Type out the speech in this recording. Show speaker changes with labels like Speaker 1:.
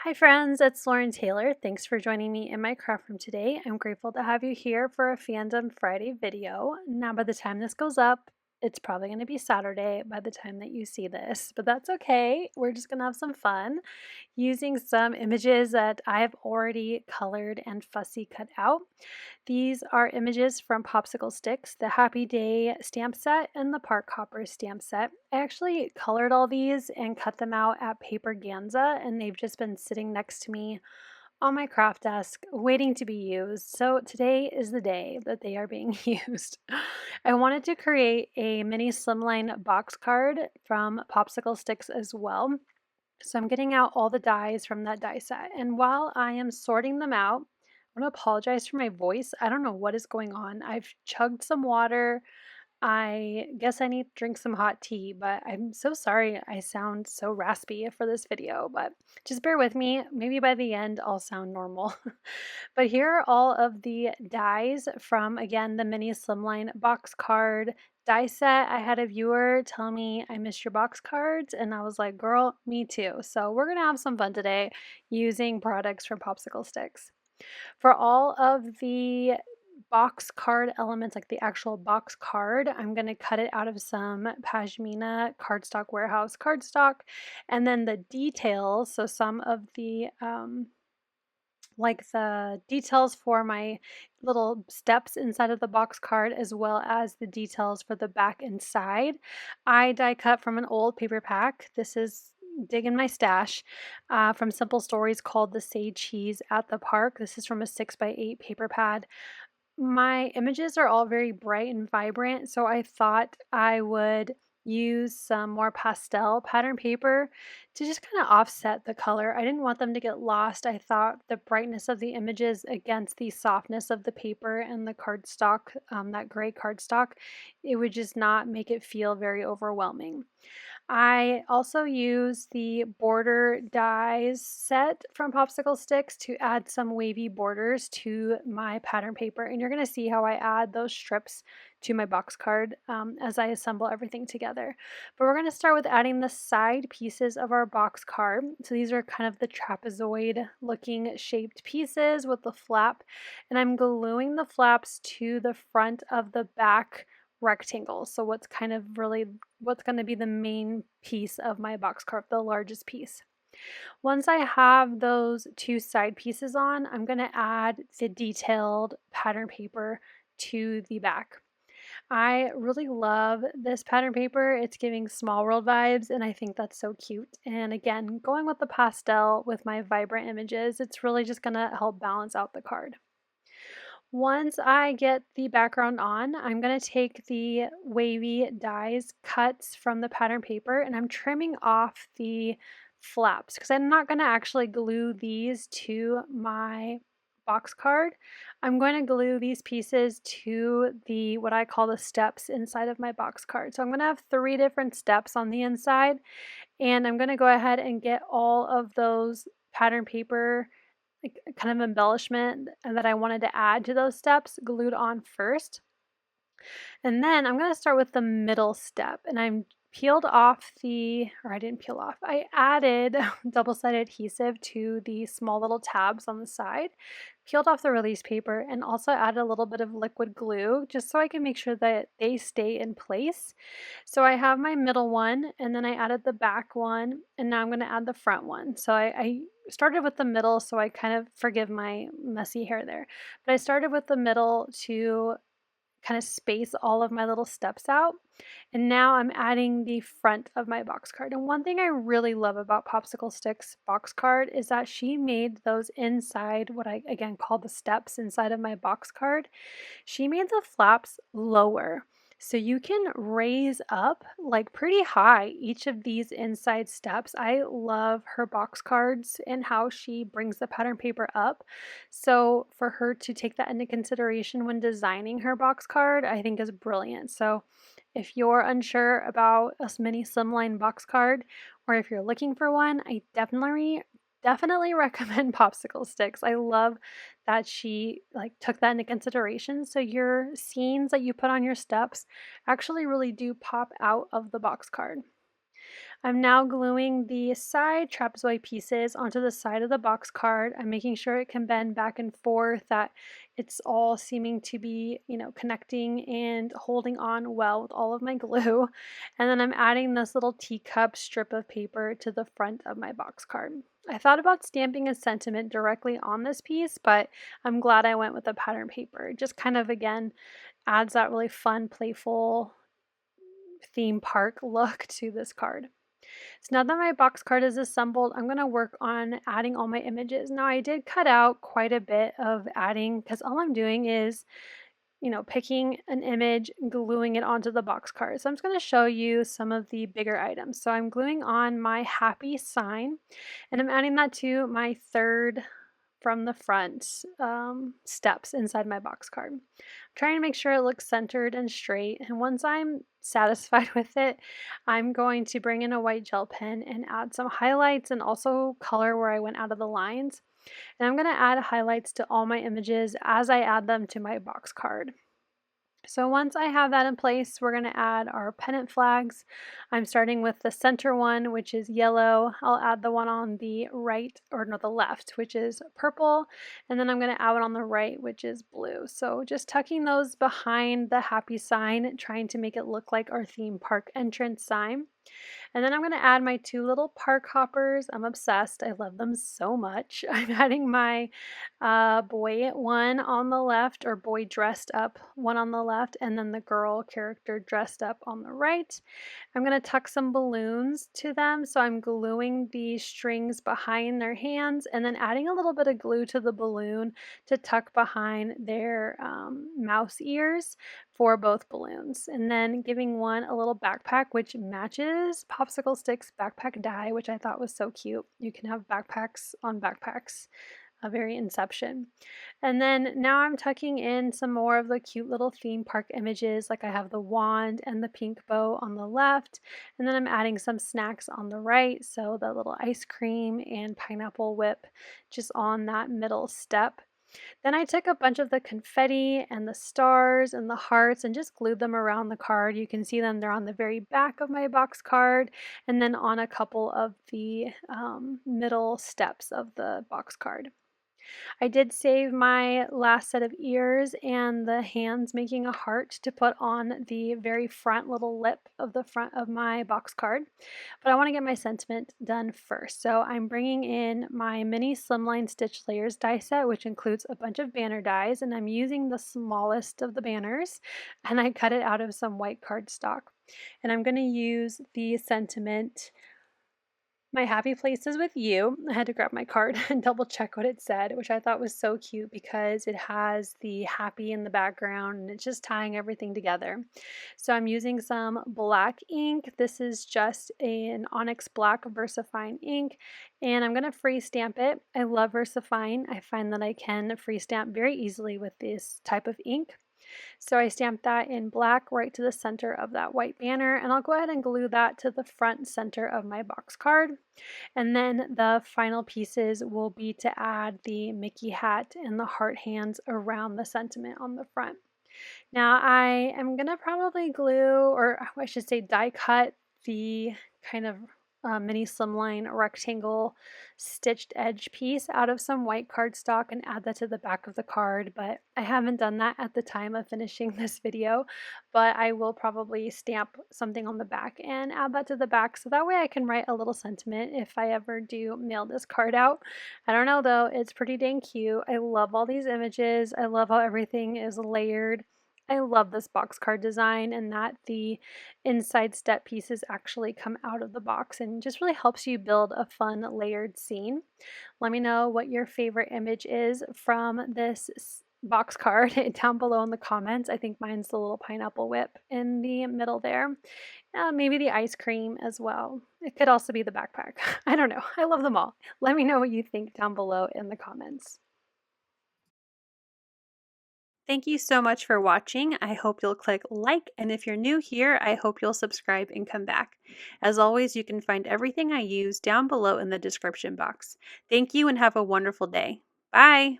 Speaker 1: Hi friends, it's Lauren Taylor. Thanks for joining me in my craft room today. I'm grateful to have you here for a Fandom Friday video. Now by the time this goes up, it's probably going to be Saturday by the time that you see this, but that's okay. We're just going to have some fun using some images that I've already colored and fussy cut out. These are images from Popsiclesticks, the Happy Day stamp set and the Park Hopper stamp set. I actually colored all these and cut them out at Paper Ganza, and they've just been sitting next to me on my craft desk waiting to be used. So today is the day that they are being used. I wanted to create a mini slimline box card from Popsiclesticks as well. So I'm getting out all the dies from that die set. And while I am sorting them out, I want to apologize for my voice. I don't know what is going on. I've chugged some water. I guess I need to drink some hot tea, but I'm so sorry I sound so raspy for this video, but just bear with me. Maybe by the end I'll sound normal. But here are all of the dies from, again, the mini slimline box card die set. I had a viewer tell me I missed your box cards, and I was like, girl, me too. So we're gonna have some fun today using products from Popsiclesticks. For all of the box card elements, like the actual box card, I'm going to cut it out of some Pashmina cardstock warehouse cardstock, and then the details, so some of the like the details for my little steps inside of the box card, as well as the details for the back and side, I die cut from an old paper pack. This is digging my stash from Simple Stories, called The Say Cheese at the Park. This is from a 6x8 paper pad. My images are all very bright and vibrant, so I thought I would use some more pastel pattern paper to just kind of offset the color. I didn't want them to get lost. I thought the brightness of the images against the softness of the paper and the cardstock, that gray cardstock, it would just not make it feel very overwhelming. I also use the border dies set from Popsiclesticks to add some wavy borders to my pattern paper, and you're going to see how I add those strips to my box card as I assemble everything together. But we're going to start with adding the side pieces of our box card. So these are kind of the trapezoid looking shaped pieces with the flap, and I'm gluing the flaps to the front of the back rectangle. So what's going to be the main piece of my box card, the largest piece. Once I have those two side pieces on, I'm going to add the detailed pattern paper to the back. I really love this pattern paper. It's giving Small World vibes, and I think that's so cute. And again, going with the pastel with my vibrant images, it's really just going to help balance out the card. Once I get the background on, I'm going to take the wavy dies cuts from the pattern paper, and I'm trimming off the flaps because I'm not going to actually glue these to my box card. I'm going to glue these pieces to the what I call the steps inside of my box card. So I'm going to have 3 different steps on the inside, and I'm going to go ahead and get all of those pattern paper kind of embellishment that I wanted to add to those steps glued on first. And then I'm going to start with the middle step, and I didn't peel off, I added double-sided adhesive to the small little tabs on the side, peeled off the release paper, and also added a little bit of liquid glue just so I can make sure that they stay in place. So I have my middle one, and then I added the back one, and now I'm going to add the front one. So I started with the middle, so I kind of forgive my messy hair there, but I started with the middle to kind of space all of my little steps out. And now I'm adding the front of my box card. And one thing I really love about Popsiclesticks box card is that she made those inside, what I again call the steps inside of my box card, she made the flaps lower. So you can raise up like pretty high each of these inside steps. I love her box cards and how she brings the pattern paper up. So for her to take that into consideration when designing her box card, I think is brilliant. So if you're unsure about a mini slimline box card, or if you're looking for one, I definitely recommend Popsiclesticks. I love that she took that into consideration. So your scenes that you put on your steps actually really do pop out of the box card. I'm now gluing the side trapezoid pieces onto the side of the box card. I'm making sure it can bend back and forth, that it's all seeming to be, connecting and holding on well with all of my glue. And then I'm adding this little teacup strip of paper to the front of my box card. I thought about stamping a sentiment directly on this piece, but I'm glad I went with the pattern paper. It just kind of, again, adds that really fun, playful theme park look to this card. So now that my box card is assembled, I'm going to work on adding all my images. Now I did cut out quite a bit of adding because all I'm doing is, picking an image, gluing it onto the box card. So I'm just going to show you some of the bigger items. So I'm gluing on my happy sign, and I'm adding that to my third from the front steps inside my box card. I'm trying to make sure it looks centered and straight, and once I'm satisfied with it, I'm going to bring in a white gel pen and add some highlights and also color where I went out of the lines. And I'm going to add highlights to all my images as I add them to my box card. So once I have that in place, we're going to add our pennant flags. I'm starting with the center one, which is yellow. I'll add the one on the right, or no, the left, which is purple. And then I'm going to add one on the right, which is blue. So just tucking those behind the happy sign, trying to make it look like our theme park entrance sign. And then I'm going to add my two little park hoppers. I'm obsessed. I love them so much. I'm adding my boy one on the left, or boy dressed up one on the left, and then the girl character dressed up on the right. I'm going to tuck some balloons to them. So I'm gluing the strings behind their hands and then adding a little bit of glue to the balloon to tuck behind their mouse ears for both balloons, and then giving one a little backpack which matches Popsiclesticks backpack die, which I thought was so cute. You can have backpacks on backpacks, a very Inception. And then now I'm tucking in some more of the cute little theme park images, like I have the wand and the pink bow on the left, and then I'm adding some snacks on the right, so the little ice cream and pineapple whip just on that middle step. Then I took a bunch of the confetti and the stars and the hearts and just glued them around the card. You can see them, they're on the very back of my box card and then on a couple of the middle steps of the box card. I did save my last set of ears and the hands making a heart to put on the very front little lip of the front of my box card, but I want to get my sentiment done first. So I'm bringing in my mini Slimline Stitch Layers die set, which includes a bunch of banner dies, and I'm using the smallest of the banners, and I cut it out of some white cardstock. And I'm going to use the sentiment, "My happy place is with you." I had to grab my card and double check what it said, which I thought was so cute because it has the happy in the background and it's just tying everything together. So I'm using some black ink. This is just an Onyx Black VersaFine ink, and I'm going to free stamp it. I love VersaFine. I find that I can free stamp very easily with this type of ink. So I stamped that in black right to the center of that white banner, and I'll go ahead and glue that to the front center of my box card. And then the final pieces will be to add the Mickey hat and the heart hands around the sentiment on the front. Now I am going to probably glue, or I should say die cut, the kind of mini slimline rectangle stitched edge piece out of some white cardstock and add that to the back of the card, but I haven't done that at the time of finishing this video, but I will probably stamp something on the back and add that to the back so that way I can write a little sentiment if I ever do mail this card out. I don't know though, it's pretty dang cute. I love all these images. I love how everything is layered. I love this box card design and that the inside step pieces actually come out of the box and just really helps you build a fun layered scene. Let me know what your favorite image is from this box card down below in the comments. I think mine's the little pineapple whip in the middle there. Maybe the ice cream as well. It could also be the backpack. I don't know. I love them all. Let me know what you think down below in the comments. Thank you so much for watching. I hope you'll click like, and if you're new here, I hope you'll subscribe and come back. As always, you can find everything I use down below in the description box. Thank you and have a wonderful day. Bye!